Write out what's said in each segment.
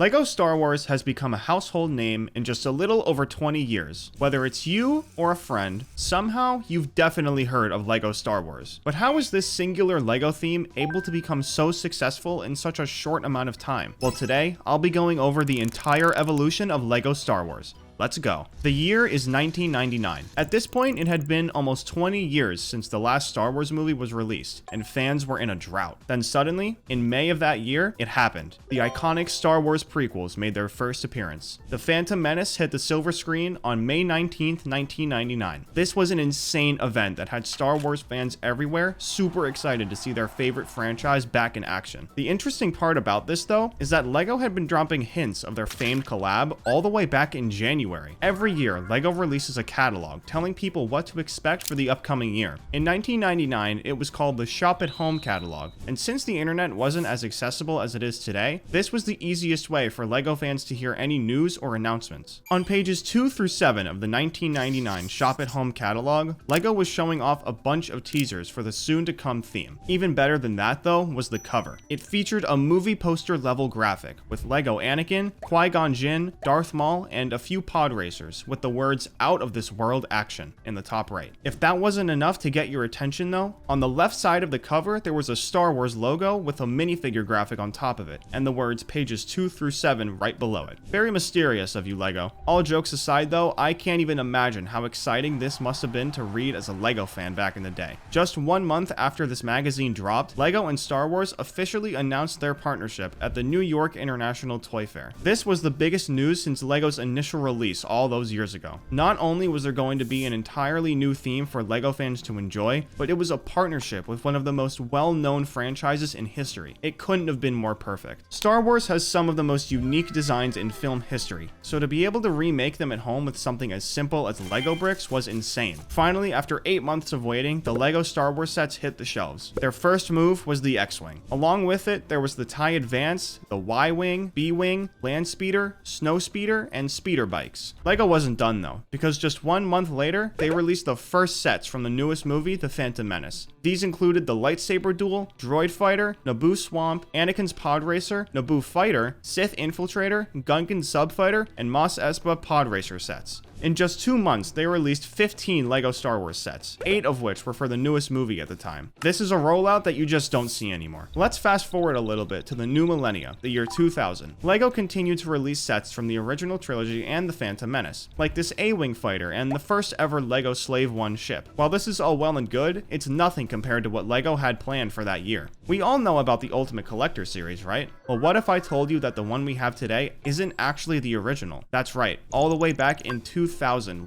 LEGO Star Wars has become a household name in just a little over 20 years. Whether it's you or a friend, somehow you've definitely heard of LEGO Star Wars. But how is this singular LEGO theme able to become so successful in such a short amount of time? Well, today I'll be going over the entire evolution of LEGO Star Wars. Let's go. The year is 1999. At this point, it had been almost 20 years since the last Star Wars movie was released, and fans were in a drought. Then suddenly, in May of that year, it happened. The iconic Star Wars prequels made their first appearance. The Phantom Menace hit the silver screen on May 19th, 1999. This was an insane event that had Star Wars fans everywhere super excited to see their favorite franchise back in action. The interesting part about this, though, is that LEGO had been dropping hints of their famed collab all the way back in January. Every year, LEGO releases a catalog telling people what to expect for the upcoming year. In 1999, it was called the Shop at Home catalog, and since the internet wasn't as accessible as it is today, this was the easiest way for LEGO fans to hear any news or announcements. On pages 2 through 7 of the 1999 Shop at Home catalog, LEGO was showing off a bunch of teasers for the soon-to-come theme. Even better than that, though, was the cover. It featured a movie poster level graphic with LEGO Anakin, Qui-Gon Jinn, Darth Maul, and a few pod racers with the words "out of this world action" in the top right. If that wasn't enough to get your attention though, on the left side of the cover there was a Star Wars logo with a minifigure graphic on top of it, and the words pages 2 through 7 right below it. Very mysterious of you, LEGO. All jokes aside though, I can't even imagine how exciting this must have been to read as a LEGO fan back in the day. Just 1 month after this magazine dropped, LEGO and Star Wars officially announced their partnership at the New York International Toy Fair. This was the biggest news since LEGO's initial release all those years ago. Not only was there going to be an entirely new theme for LEGO fans to enjoy, but it was a partnership with one of the most well-known franchises in history. It couldn't have been more perfect. Star Wars has some of the most unique designs in film history, so to be able to remake them at home with something as simple as LEGO bricks was insane. Finally, after 8 months of waiting, the LEGO Star Wars sets hit the shelves. Their first move was the X-Wing. Along with it, there was the TIE Advance, the Y-Wing, B-Wing, Land Speeder, Snow Speeder, and Speeder bikes. LEGO wasn't done though, because just 1 month later, they released the first sets from the newest movie, The Phantom Menace. These included the Lightsaber Duel, Droid Fighter, Naboo Swamp, Anakin's Pod Racer, Naboo Fighter, Sith Infiltrator, Gungan Subfighter, and Mos Espa Pod Racer sets. In just 2 months, they released 15 LEGO Star Wars sets, 8 of which were for the newest movie at the time. This is a rollout that you just don't see anymore. Let's fast forward a little bit to the new millennia, the year 2000. LEGO continued to release sets from the original trilogy and the Phantom Menace, like this A-Wing fighter and the first ever LEGO Slave 1 ship. While this is all well and good, it's nothing compared to what LEGO had planned for that year. We all know about the Ultimate Collector series, right? Well, what if I told you that the one we have today isn't actually the original? That's right, all the way back in 2000,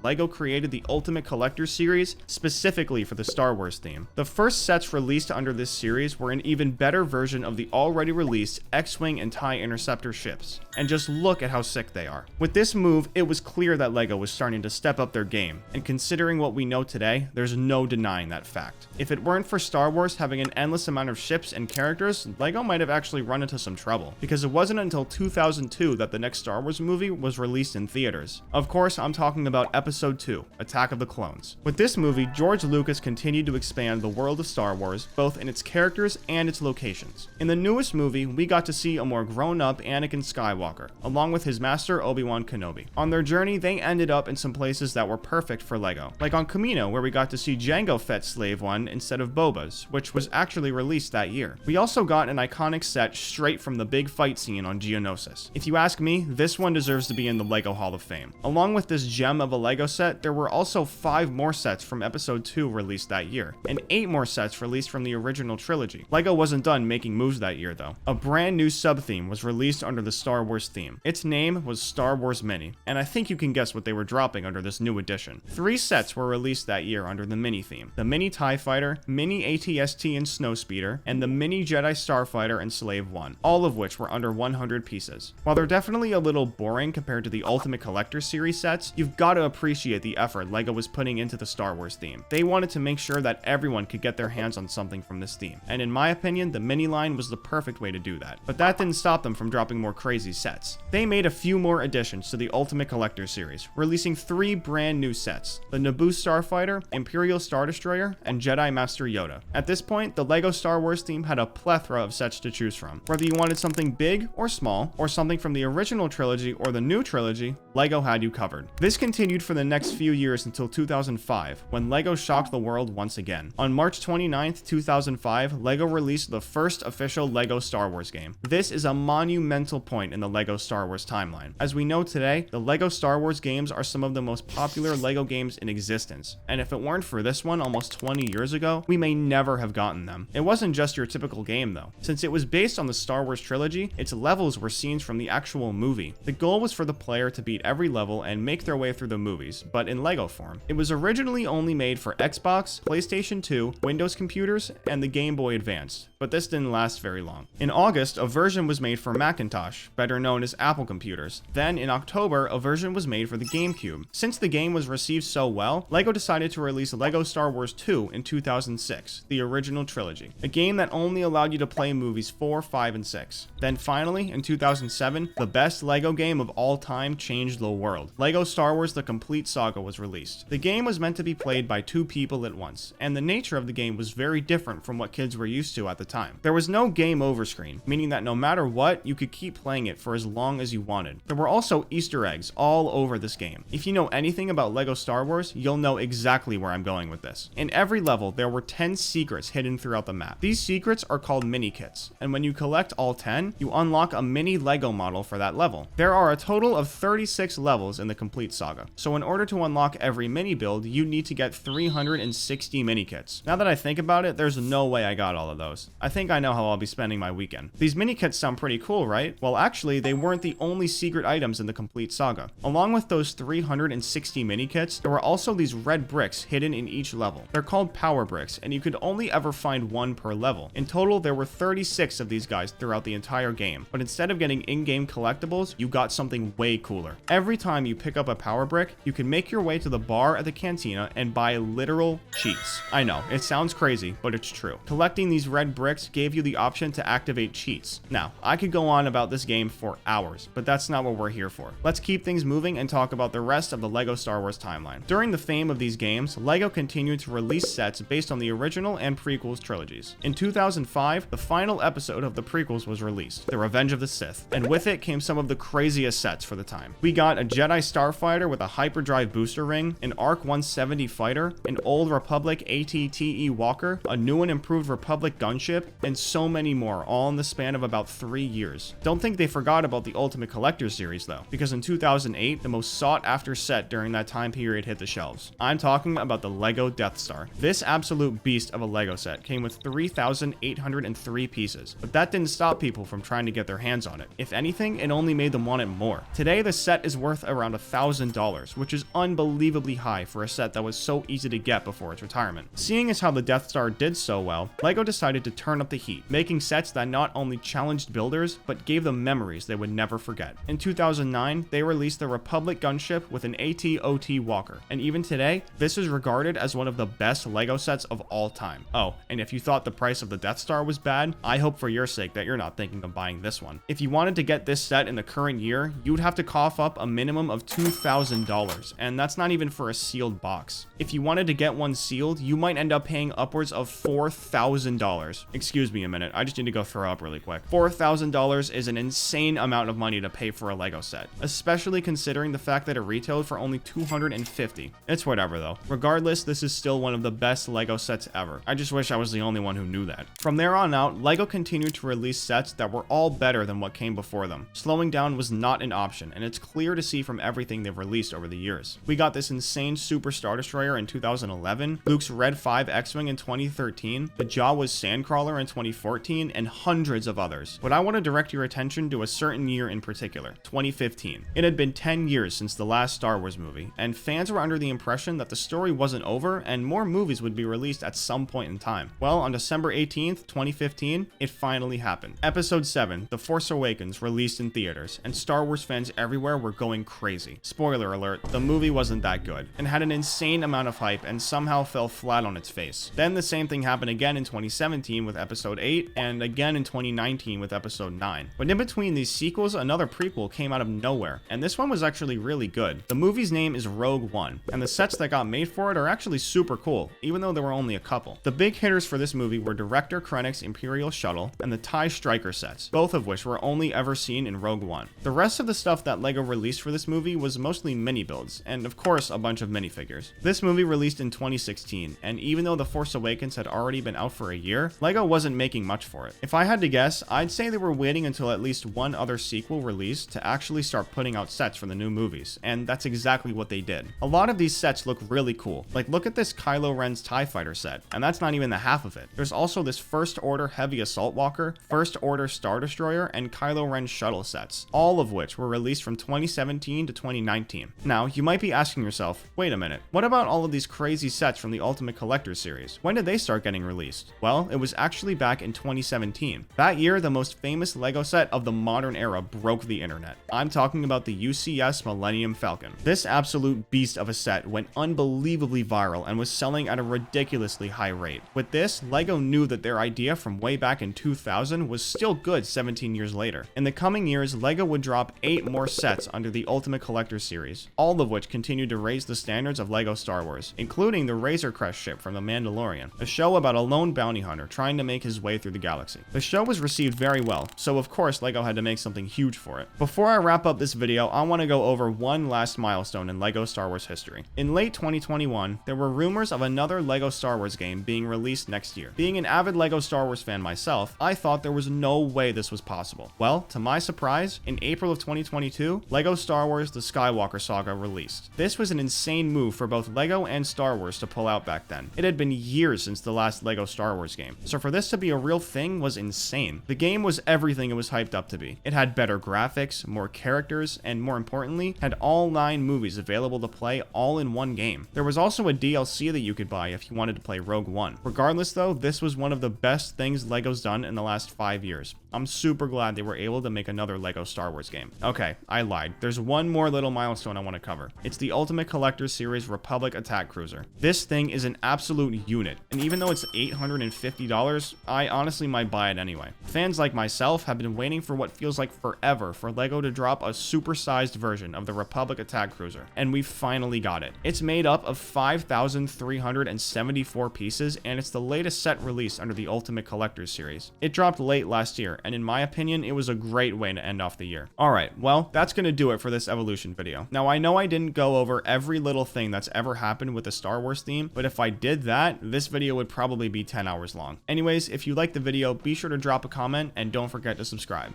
LEGO created the Ultimate Collector series specifically for the Star Wars theme. The first sets released under this series were an even better version of the already released X-Wing and TIE Interceptor ships. And just look at how sick they are. With this move, it was clear that LEGO was starting to step up their game, and considering what we know today, there's no denying that fact. If it weren't for Star Wars having an endless amount of ships and characters, LEGO might have actually run into some trouble, because it wasn't until 2002 that the next Star Wars movie was released in theaters. Of course, I'm talking about Episode 2, Attack of the Clones. With this movie, George Lucas continued to expand the world of Star Wars, both in its characters and its locations. In the newest movie, we got to see a more grown-up Anakin Skywalker, along with his master Obi-Wan Kenobi. On their journey, they ended up in some places that were perfect for LEGO, like on Kamino, where we got to see Jango Fett's Slave One instead of Boba's, which was actually released that year. We also got an iconic set straight from the big fight scene on Geonosis. If you ask me, this one deserves to be in the LEGO Hall of Fame. Along with this gem of a LEGO set, there were also 5 more sets from Episode 2 released that year, and 8 more sets released from the original trilogy. LEGO wasn't done making moves that year though. A brand new sub-theme was released under the Star Wars theme. Its name was Star Wars Mini, and I think you can guess what they were dropping under this new edition. 3 sets were released that year under the Mini theme: the Mini TIE Fighter, Mini ATST and Snow Speeder, and the Mini Jedi Starfighter and Slave 1, all of which were under 100 pieces. While they're definitely a little boring compared to the Ultimate Collector series sets, you've got to appreciate the effort LEGO was putting into the Star Wars theme. They wanted to make sure that everyone could get their hands on something from this theme, and in my opinion, the Mini line was the perfect way to do that. But that didn't stop them from dropping more crazy sets. They made a few more additions to the Ultimate Collector series, releasing 3 brand new sets: the Naboo Starfighter, Imperial Star Destroyer, and Jedi Master Master Yoda. At this point, the LEGO Star Wars theme had a plethora of sets to choose from. Whether you wanted something big or small, or something from the original trilogy or the new trilogy, LEGO had you covered. This continued for the next few years until 2005, when LEGO shocked the world once again. On March 29th, 2005, LEGO released the first official LEGO Star Wars game. This is a monumental point in the LEGO Star Wars timeline. As we know today, the LEGO Star Wars games are some of the most popular LEGO games in existence, and if it weren't for this one almost 20 years ago, we may never have gotten them. It wasn't just your typical game though. Since it was based on the Star Wars trilogy, its levels were scenes from the actual movie. The goal was for the player to beat every level and make their way through the movies, but in LEGO form. It was originally only made for Xbox, PlayStation 2, Windows computers, and the Game Boy Advance, but this didn't last very long. In August, a version was made for Macintosh, better known as Apple computers. Then, in October, a version was made for the GameCube. Since the game was received so well, LEGO decided to release LEGO Star Wars 2 in 2006, the original trilogy, a game that only allowed you to play movies 4, 5, and 6. Then finally, in 2007, the best LEGO game of all time changed the world. LEGO Star Wars The Complete Saga was released. The game was meant to be played by 2 people at once, and the nature of the game was very different from what kids were used to at the time. There was no game over screen, meaning that no matter what, you could keep playing it for as long as you wanted. There were also Easter eggs all over this game. If you know anything about LEGO Star Wars, you'll know exactly where I'm going with this. In every level, there were 10 secrets hidden throughout the map. These secrets are called mini kits, and when you collect all 10, you unlock a mini LEGO model for that level. There are a total of 36 levels in the Complete Saga, so in order to unlock every mini build, you need to get 360 mini kits. Now that I think about it, there's no way I got all of those. I think I know how I'll be spending my weekend. These mini kits sound pretty cool, right? Well, actually, they weren't the only secret items in the Complete Saga. Along with those 360 mini kits, there were also these red bricks hidden in each level. They're called power bricks, and you could only ever find one per level. In total, there were 36 of these guys throughout the entire game, but instead of getting in-game collectibles, you got something way cooler. Every time you pick up a power brick, you can make your way to the bar at the cantina and buy literal cheats. I know, it sounds crazy, but it's true. Collecting these red bricks gave you the option to activate cheats. Now, I could go on about this game for hours, but that's not what we're here for. Let's keep things moving and talk about the rest of the LEGO Star Wars timeline. During the fame of these games, LEGO continued to release sets based on the original and prequels trilogies. In 2005, the final episode of the prequels was released, The Revenge of the Sith, and with it came some of the craziest sets for the time. We got a Jedi Starfighter with a hyperdrive booster ring, an ARC 170 fighter, an Old Republic AT-TE Walker, a new and improved Republic gunship, and so many more, all in the span of about 3 years. Don't think they forgot about the Ultimate Collector series though, because in 2008, the most sought after set during that time period hit the shelves. I'm talking about the LEGO Death Star. This absolute beast of a LEGO set came with 3,803 pieces, but that didn't stop people from trying to get their hands on it. If anything, it only made them want it more. Today, the set is worth around $1,000, which is unbelievably high for a set that was so easy to get before its retirement. Seeing as how the Death Star did so well, LEGO decided to turn up the heat, making sets that not only challenged builders, but gave them memories they would never forget. In 2009, they released the Republic gunship with an AT-OT Walker, and even today, this is regarded as one of the best LEGO sets of all time. Oh, and if you thought the price of the Death Star was bad, I hope for your sake that you're not thinking of buying this one. If you wanted to get this set in the current year, you'd have to cough up a minimum of $2,000, and that's not even for a sealed box. If you wanted to get one sealed, you might end up paying upwards of $4,000. Excuse me a minute, I just need to go throw up really quick. $4,000 is an insane amount of money to pay for a LEGO set, especially considering the fact that it retailed for only $250. It's whatever though. Regardless, this is still one of the best LEGO sets ever. I just wish I was the only one who knew that. From there on out, LEGO continued to release sets that were all better than what came before them. Slowing down was not an option, and it's clear to see from everything they've released over the years. We got this insane Super Star Destroyer in 2011, Luke's Red 5 X-Wing in 2013, the Jawas Sandcrawler in 2014, and hundreds of others. But I want to direct your attention to a certain year in particular, 2015. It had been 10 years since the last Star Wars movie, and fans were under the impression that the story wasn't over and more movies would be released at some point in time. Well, on December 18th, 2015, it finally happened. Episode 7, The Force Awakens, released in theaters, and Star Wars fans everywhere were going crazy. Spoiler alert, the movie wasn't that good, and had an insane amount of hype and somehow fell flat on its face. Then the same thing happened again in 2017 with with episode 8, and again in 2019 with episode 9. But in between these sequels, another prequel came out of nowhere, and this one was actually really good. The movie's name is Rogue One, and the sets that got made for it are actually super cool, even though there were only a couple. The big hitters for this movie were Director Krennic's Imperial Shuttle and the TIE Striker sets, both of which were only ever seen in Rogue One. The rest of the stuff that LEGO released for this movie was mostly mini builds, and of course a bunch of minifigures. This movie released in 2016, and even though The Force Awakens had already been out for a year, LEGO wasn't making much for it. If I had to guess, I'd say they were waiting until at least one other sequel released to actually start putting out sets for the new movies, and that's exactly what they did. A lot of these sets look really cool. Like, look at this Kylo Ren's TIE Fighter set, and that's not even the half of it. There's also this First Order Heavy Assault Walker, First Order Star Destroyer, and Kylo Ren shuttle sets, all of which were released from 2017 to 2019. Now, you might be asking yourself, wait a minute, what about all of these crazy sets from the Ultimate Collector series? When did they start getting released? Well, it was actually back in 2017. That year, the most famous LEGO set of the modern era broke the internet. I'm talking about the UCS Millennium Falcon. This absolute beast of a set went unbelievably viral and was selling at a ridiculously high rate. With this, LEGO knew that their idea from way back in 2000 was still good 17 years later. In the coming years, LEGO would drop 8 more sets under the Ultimate Collector series, all of which continued to raise the standards of LEGO Star Wars, including the Razor Crest ship from The Mandalorian, a show about a lone bounty hunter trying to make his way through the galaxy. The show was received very well, so of course LEGO had to make something huge for it. Before I wrap up this video, I want to go over one last milestone in LEGO Star Wars history. In late 2021, there were rumors of another LEGO Star Wars game being released next year. Being an avid LEGO Star Wars fan myself, I thought there was no way this was possible. Well, to my surprise, in April of 2022, LEGO Star Wars The Skywalker Saga released. This was an insane move for both LEGO and Star Wars to pull out back then. It had been years since the last LEGO Star Wars game, so for this to be a real thing was insane. The game was everything it was hyped up to be. It had better graphics, more characters, and more importantly, had all 9 movies available to play all in one game. There was also a DLC that you could buy if you wanted to play Rogue One. Regardless though, this was one of the best things LEGO's done in the last 5 years. I'm super glad they were able to make another LEGO Star Wars game. Okay, I lied. There's one more little milestone I want to cover. It's the Ultimate Collector Series Republic Attack Cruiser. This thing is an absolute unit, and even though it's $850, I honestly might buy it anyway. Fans like myself have been waiting for what feels like forever for LEGO to drop a supersized version of the Republic Attack Cruiser, and we finally got it. It's made up of 5,374 pieces, and it's the latest set released under the Ultimate Collector Series. It dropped late last year, and in my opinion, it was a great way to end off the year. Alright, well, that's gonna do it for this Evolution video. Now, I know I didn't go over every little thing that's ever happened with the Star Wars theme, but if I did that, this video would probably be 10 hours long. Anyways, if you liked the video, be sure to drop a comment, and don't forget to subscribe.